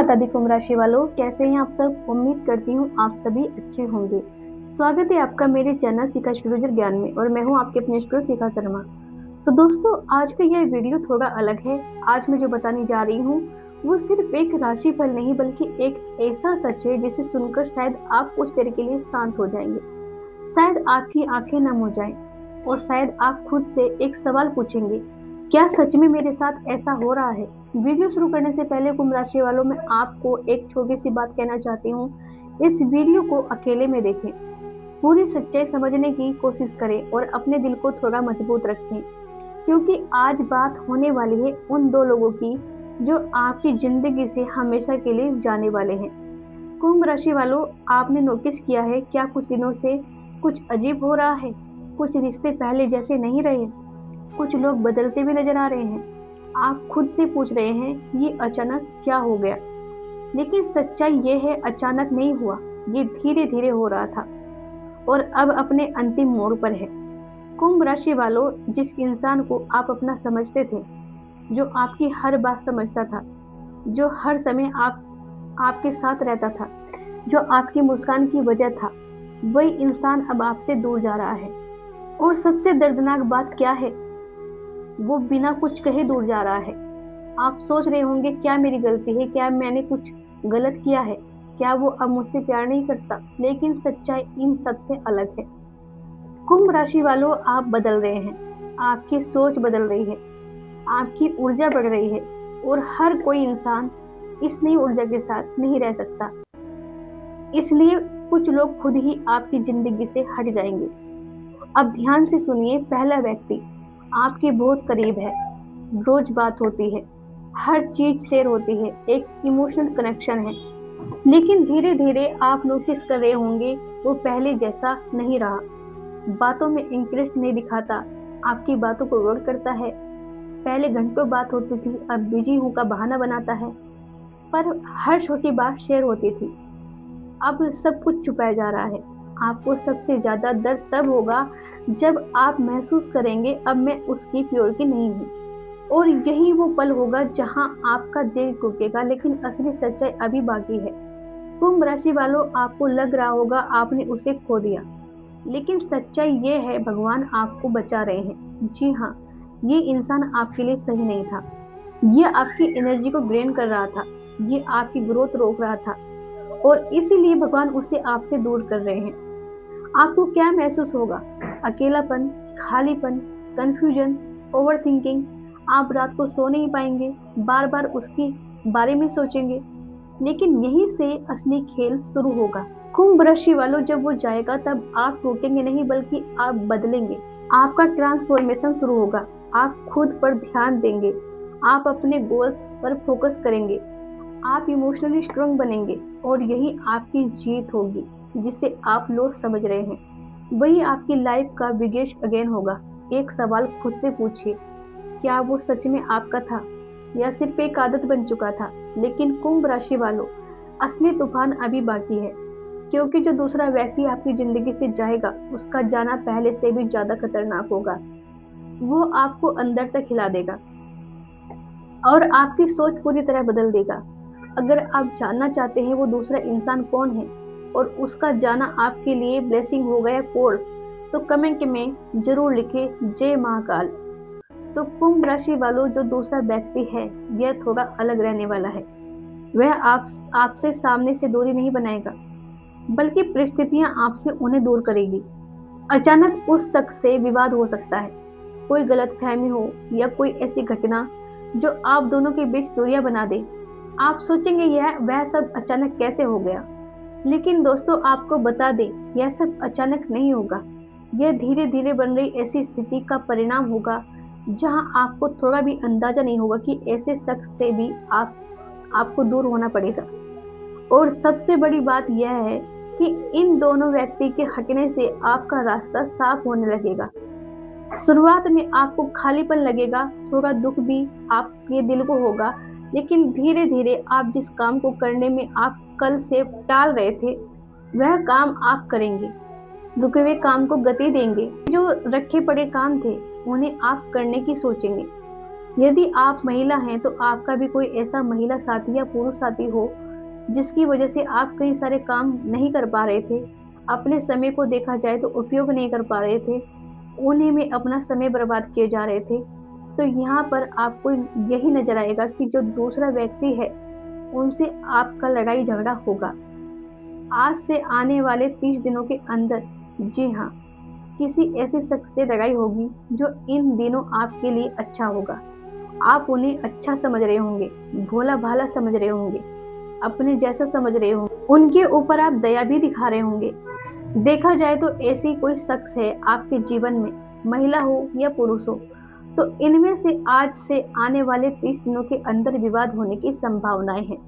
माता दी कुंभ राशि वालों, कैसे हैं आप सब। उम्मीद करती हूँ आप सभी अच्छे होंगे। स्वागत है आपका मेरे चैनल शिखा एस्ट्रोलॉजर ज्ञान में और मैं हूँ आपके अपने एस्ट्रो शिखा शर्मा। तो दोस्तों, आज का यह वीडियो थोड़ा अलग है। आज मैं जो बताने जा रही हूँ वो सिर्फ एक राशि फल नहीं बल्कि एक ऐसा सच है जिसे सुनकर शायद आप कुछ देर के लिए शांत हो जाएंगे, शायद आपकी आंखें नम हो जाएं और शायद आप खुद से एक सवाल पूछेंगे, क्या सच में मेरे साथ ऐसा हो रहा है। वीडियो शुरू करने से पहले कुंभ राशि वालों, मैं आपको एक छोटी सी बात कहना चाहती हूँ। इस वीडियो को अकेले में देखें, पूरी सच्चाई समझने की कोशिश करें और अपने दिल को थोड़ा मजबूत रखें, क्योंकि आज बात होने वाली है उन दो लोगों की जो आपकी जिंदगी से हमेशा के लिए जाने वाले हैं। कुंभ राशि वालों, आपने नोटिस किया है क्या कुछ दिनों से कुछ अजीब हो रहा है। कुछ रिश्ते पहले जैसे नहीं रहे, कुछ लोग बदलते भी नजर आ रहे हैं। आप खुद से पूछ रहे हैं ये अचानक क्या हो गया, लेकिन सच्चाई ये है अचानक नहीं हुआ, ये धीरे धीरे हो रहा था और अब अपने अंतिम मोड़ पर है। कुंभ राशि वालों, जिस इंसान को आप अपना समझते थे, जो आपकी हर बात समझता था, जो हर समय आपके साथ रहता था, जो आपकी मुस्कान की वजह था, वही इंसान अब आपसे दूर जा रहा है। और सबसे दर्दनाक बात क्या है, वो बिना कुछ कहे दूर जा रहा है। आप सोच रहे होंगे क्या मेरी गलती है, क्या मैंने कुछ गलत किया है, क्या वो अब मुझसे प्यार नहीं करता। लेकिन सच्चाई इन सबसे अलग है। कुंभ राशि वालों, आप बदल रहे हैं, आपकी सोच बदल रही है, आपकी ऊर्जा बढ़ रही है और हर कोई इंसान इस नई ऊर्जा के साथ नहीं रह सकता। इसलिए कुछ लोग खुद ही आपकी जिंदगी से हट जाएंगे। अब ध्यान से सुनिए, पहला व्यक्ति आपके बहुत करीब है, रोज बात होती है, हर चीज शेयर होती है, एक इमोशनल कनेक्शन है। लेकिन धीरे धीरे आप नोटिस कर रहे होंगे वो पहले जैसा नहीं रहा। बातों में इंटरेस्ट नहीं दिखाता, आपकी बातों को इग्नोर करता है। पहले घंटों बात होती थी, अब बिजी हूं का बहाना बनाता है। पर हर छोटी बात शेयर होती थी, अब सब कुछ छुपाया जा रहा है। आपको सबसे ज्यादा दर्द तब होगा जब आप महसूस करेंगे अब मैं उसकी प्योरिटी नहीं हूँ। और यही वो पल होगा जहां आपका दिल टूटेगा, लेकिन असली सच्चाई अभी बाकी है। कुंभ राशि वालों, आपको लग रहा होगा आपने उसे खो दिया, लेकिन सच्चाई ये है भगवान आपको बचा रहे हैं। जी हाँ, ये इंसान आपके लिए सही नहीं था, ये आपकी एनर्जी को ड्रेन कर रहा था, ये आपकी ग्रोथ रोक रहा था और इसीलिए भगवान उसे आपसे दूर कर रहे हैं। आपको क्या महसूस होगा, अकेलापन, खालीपन, कंफ्यूजन, ओवरथिंकिंग। आप रात को सो नहीं पाएंगे, बार बार उसके बारे में सोचेंगे। लेकिन यहीं से असली खेल शुरू होगा। कुंभ राशि वालों, जब वो जाएगा तब आप टूटेंगे नहीं बल्कि आप बदलेंगे। आपका ट्रांसफॉर्मेशन शुरू होगा। आप खुद पर ध्यान देंगे, आप अपने गोल्स पर फोकस करेंगे, आप इमोशनली स्ट्रांग बनेंगे और यही आपकी जीत होगी जिसे आप लोग समझ रहे हैं। वही आपकी लाइफ का बिगेस्ट अगेन होगा। एक सवाल खुद से पूछिए, क्या वो सच में आपका था या सिर्फ एक आदत बन चुका था। लेकिन कुंभ राशि वालों, असली तूफान अभी बाकी है, क्योंकि जो दूसरा व्यक्ति आपकी जिंदगी से जाएगा उसका जाना पहले से भी ज्यादा खतरनाक होगा। वो आपको अंदर तक हिला देगा और आपकी सोच पूरी तरह बदल देगा। अगर आप जानना चाहते हैं वो दूसरा इंसान कौन है और उसका जाना आपके लिए ब्लेसिंग हो गया कोर्स, तो कमेंट में जरूर लिखें जय महाकाल। तो कुंभ राशि वालों, जो दूसरा व्यक्ति है यह थोड़ा अलग रहने वाला है। वह आपसे सामने से दूरी नहीं बनाएगा, बल्कि परिस्थितियां आपसे उन्हें दूर करेगी। अचानक उस शख्स से विवाद हो सकता है, कोई गलतफहमी हो या कोई ऐसी घटना जो आप दोनों के बीच दूरियां बना दे। आप सोचेंगे यह वह सब अचानक कैसे हो गया। लेकिन दोस्तों, आपको बता दें यह सब अचानक नहीं होगा, यह धीरे धीरे बन रही ऐसी स्थिति का परिणाम होगा जहां आपको थोड़ा भी अंदाजा नहीं होगा कि ऐसे शख्स से भी आपको दूर होना पड़ेगा। और सबसे बड़ी बात यह है कि इन दोनों व्यक्ति के हटने से आपका रास्ता साफ होने लगेगा। शुरुआत में आपको खालीपन लगेगा, थोड़ा दुख भी आपके दिल को होगा, लेकिन धीरे धीरे आप जिस काम को करने में आप कल से टाल रहे थे वह काम आप करेंगे, रुके हुए काम को गति देंगे। जो रखे पड़े काम थे उन्हें आप करने की सोचेंगे। यदि आप महिला हैं तो आपका भी कोई ऐसा महिला साथी या पुरुष साथी हो जिसकी वजह से आप कई सारे काम नहीं कर पा रहे थे, अपने समय को देखा जाए तो उपयोग नहीं कर पा रहे थे, उन्हीं में अपना समय बर्बाद किए जा रहे थे, तो यहाँ पर आपको यही नज़र आएगा कि जो दूसरा व्यक्ति है, उनसे आपका लड़ाई झगड़ा होगा। आज से आने वाले 30 दिनों के अंदर, जी हाँ, किसी ऐसे शख्स से लड़ाई होगी जो इन दिनों आपके लिए अच्छा होगा। आप उन्हें अच्छा समझ रहे होंगे, भोला-भाला समझ रहे होंगे, अपने जैसा समझ रहे होंगे, उनके ऊपर आप दया भी दिखा रहे होंगे। देखा जाए तो ऐसी कोई शख्स है आपके जीवन में, महिला हो या पुरुष हो, तो इनमें से आज से आने वाले 30 दिनों के अंदर विवाद होने की संभावनाएं हैं।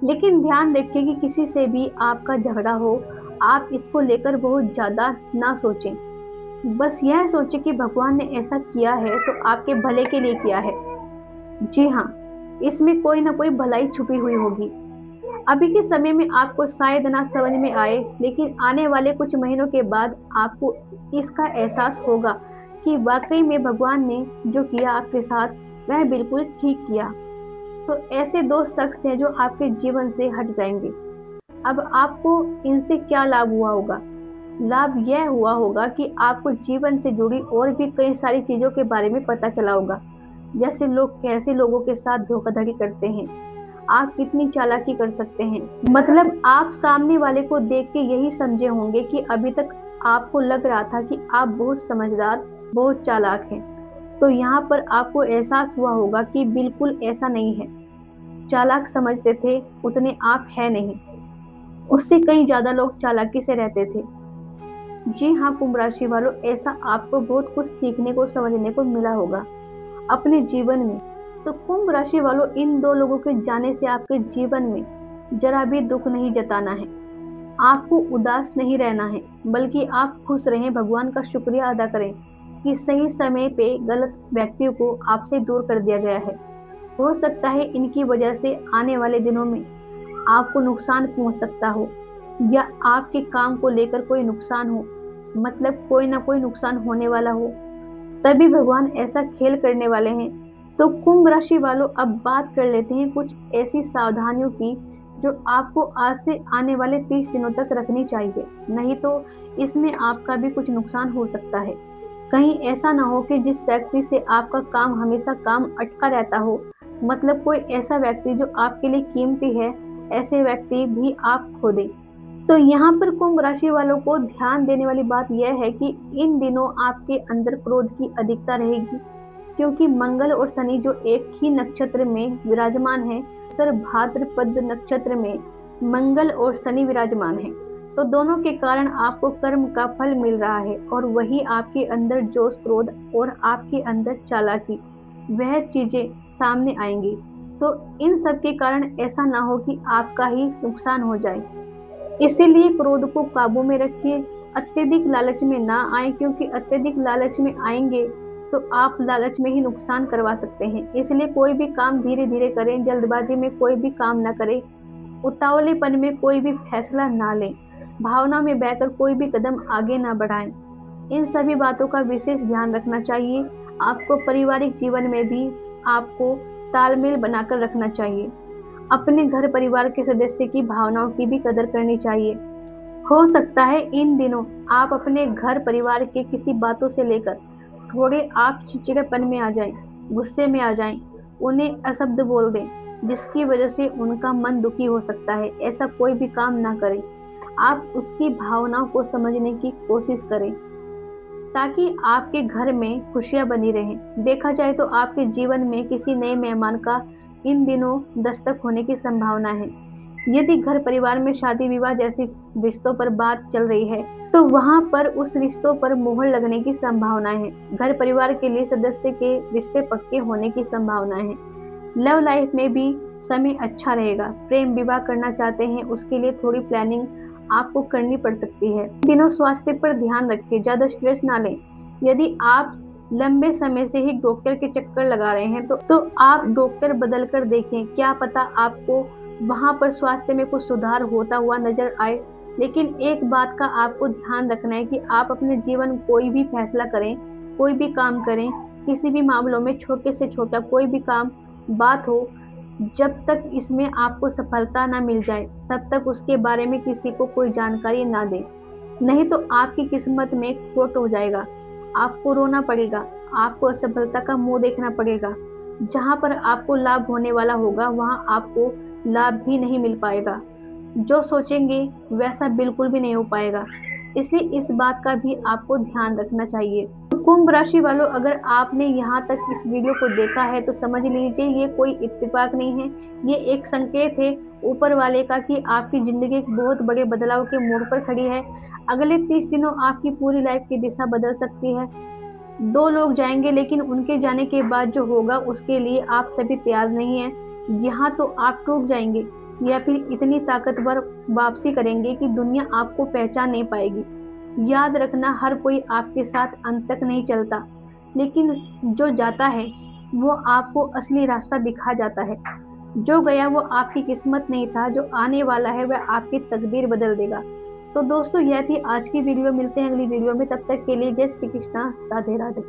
लेकिन ध्यान रखिए कि किसी से भी आपका झगड़ा हो, आप इसको लेकर बहुत ज़्यादा ना सोचें। बस यह सोचें कि भगवान ने ऐसा किया है तो आपके भले के लिए किया है। जी हाँ, इसमें कोई ना कोई भलाई छुपी हुई होगी। अभी के समय में आपको शायद ना समझ में आए, लेकिन आने वाले कुछ महीनों के बाद आपको इसका एहसास होगा कि वाक़ई में भगवान ने जो किया आपके साथ, वह बिल्कुल ठीक किया। तो ऐसे 2 शख्स हैं जो आपके जीवन से हट जाएँगे। अब आपको इनसे क्या लाभ हुआ होगा? लाभ यह हुआ होगा कि आपको जीवन से जुड़ी और भी कई सारी चीज़ों के बारे में पता चला होगा। जैसे लोग कैसे लोगों के साथ धोखाधड़ी करते हैं, आप कितनी चालाकी कर सकते हैं। मतलब आप सामने वाले को देख के यही समझे होंगे कि अभी तक आपको लग रहा था कि आप बहुत समझदार, बहुत चालाक हैं। तो यहाँ पर आपको एहसास हुआ होगा कि बिल्कुल ऐसा नहीं है। चालाक समझते थे, उतने आप हैं नहीं। उससे कहीं ज़्यादा लोग चालाकी से रहते थे। जी हाँ, कुंभ राशि वालों, ऐसा आपको बहुत कुछ सीखने को, समझने को मिला होगा अपने जीवन में। तो कुंभ राशि वालों, इन 2 लोगों के जाने से आपके जीवन में जरा भी दुख नहीं जताना है, आपको उदास नहीं रहना है, बल्कि आप खुश रहें, भगवान का शुक्रिया अदा करें कि सही समय पे गलत व्यक्तियों को आपसे दूर कर दिया गया है। हो सकता है इनकी वजह से आने वाले दिनों में आपको नुकसान पहुंच सकता हो, या आपके काम को लेकर कोई नुकसान हो, मतलब कोई ना कोई नुकसान होने वाला हो, तभी भगवान ऐसा खेल करने वाले हैं। तो कुंभ राशि वालों, अब बात कर लेते हैं कुछ ऐसी सावधानियों की जो आपको आज से आने वाले 30 दिनों तक रखनी चाहिए, नहीं तो इसमें आपका भी कुछ नुकसान हो सकता है। कहीं ऐसा ना हो कि जिस व्यक्ति से आपका काम हमेशा काम अटका रहता हो, मतलब कोई ऐसा व्यक्ति जो आपके लिए कीमती है, ऐसे व्यक्ति भी आप खो दें। तो यहाँ पर कुंभ राशि वालों को ध्यान देने वाली बात यह है कि इन दिनों आपके अंदर क्रोध की अधिकता रहेगी, क्योंकि मंगल और शनि जो एक ही नक्षत्र में विराजमान है, उत्तर भाद्रपद नक्षत्र में मंगल और शनि विराजमान है, तो दोनों के कारण आपको कर्म का फल मिल रहा है, और वही आपके अंदर जोश, क्रोध और आपके अंदर चालाकी, वह चीजें सामने आएंगी। तो इन सब के कारण ऐसा ना हो कि आपका ही नुकसान हो जाए, इसीलिए क्रोध को काबू में रखिए, अत्यधिक लालच में ना आए, क्योंकि अत्यधिक लालच में आएंगे तो आप लालच में ही नुकसान करवा सकते हैं। इसलिए कोई भी काम धीरे धीरे करें, जल्दबाजी में कोई भी काम ना करें, उतावलेपन में कोई भी फैसला ना लें, भावना में बहकर कोई भी कदम आगे ना बढ़ाएं। इन सभी बातों का विशेष ध्यान रखना चाहिए। आपको पारिवारिक जीवन में भी आपको तालमेल बनाकर रखना चाहिए। अपने घर परिवार के सदस्य की भावनाओं की भी कदर करनी चाहिए। हो सकता है इन दिनों आप अपने घर परिवार के किसी बातों से लेकर थोड़े आप चिड़चिड़ेपन में आ जाएं, गुस्से में आ जाएं, उन्हें अशब्द बोल दें, जिसकी वजह से उनका मन दुखी हो सकता है। ऐसा कोई भी काम ना करें, आप उसकी भावनाओं को समझने की कोशिश करें, ताकि आपके घर में खुशियां बनी रहें। देखा जाए तो आपके जीवन में किसी नए मेहमान का इन दिनों दस्तक होने की संभावना है। यदि घर परिवार में शादी विवाह जैसे रिश्तों पर बात चल रही है, तो वहां पर उस रिश्तों पर मोहर लगने की संभावना है। घर परिवार के लिए सदस्य के रिश्ते पक्के होने की संभावना है। लव लाइफ में भी समय अच्छा रहेगा। प्रेम विवाह करना चाहते हैं, उसके लिए थोड़ी प्लानिंग आपको करनी पड़ सकती है। इन दिनों स्वास्थ्य पर ध्यान रखें, ज्यादा स्ट्रेस ना लें। यदि आप लंबे समय से ही डॉक्टर के चक्कर लगा रहे हैं, तो आप डॉक्टर बदल कर देखें, क्या पता आपको वहां पर स्वास्थ्य में कुछ सुधार होता हुआ नजर आए। लेकिन एक बात का आपको ध्यान रखना है कि आप अपने जीवन कोई भी फैसला करें, कोई भी काम करें, किसी भी मामलों में छोटे से छोटा कोई भी काम, बात हो, जब तक इसमें आपको सफलता ना मिल जाए, तब तक उसके बारे में किसी को कोई जानकारी ना दें। नहीं तो आपकी किस्मत में खोट हो जाएगा। आपको रोना पड़ेगा, आपको असफलता का मुँह देखना पड़ेगा। जहाँ पर आपको लाभ होने वाला होगा, वहाँ आपको लाभ भी नहीं मिल पाएगा। जो सोचेंगे वैसा बिल्कुल भी नहीं हो पाएगा। इसलिए इस बात का भी आपको ध्यान रखना चाहिए। तो कुंभ राशि वालों, अगर आपने यहाँ तक इस वीडियो को देखा है तो समझ लीजिए ये कोई इत्तेफाक नहीं है। ये एक संकेत है ऊपर वाले का कि आपकी ज़िंदगी एक बहुत बड़े बदलाव के मोड़ पर खड़ी है। अगले 30 दिनों आपकी पूरी लाइफ की दिशा बदल सकती है। 2 लोग जाएँगे, लेकिन उनके जाने के बाद जो होगा उसके लिए आप सभी तैयार नहीं हैं। यहाँ तो आप टूट जाएँगे या फिर इतनी ताकतवर वापसी करेंगे कि दुनिया आपको पहचान नहीं पाएगी। याद रखना, हर कोई आपके साथ अंत तक नहीं चलता, लेकिन जो जाता है वो आपको असली रास्ता दिखा जाता है। जो गया वो आपकी किस्मत नहीं था, जो आने वाला है वह आपकी तकदीर बदल देगा। तो दोस्तों, यह थी आज की वीडियो। मिलते हैं अगली वीडियो में, तब तक के लिए जय श्री कृष्णा, राधे राधे।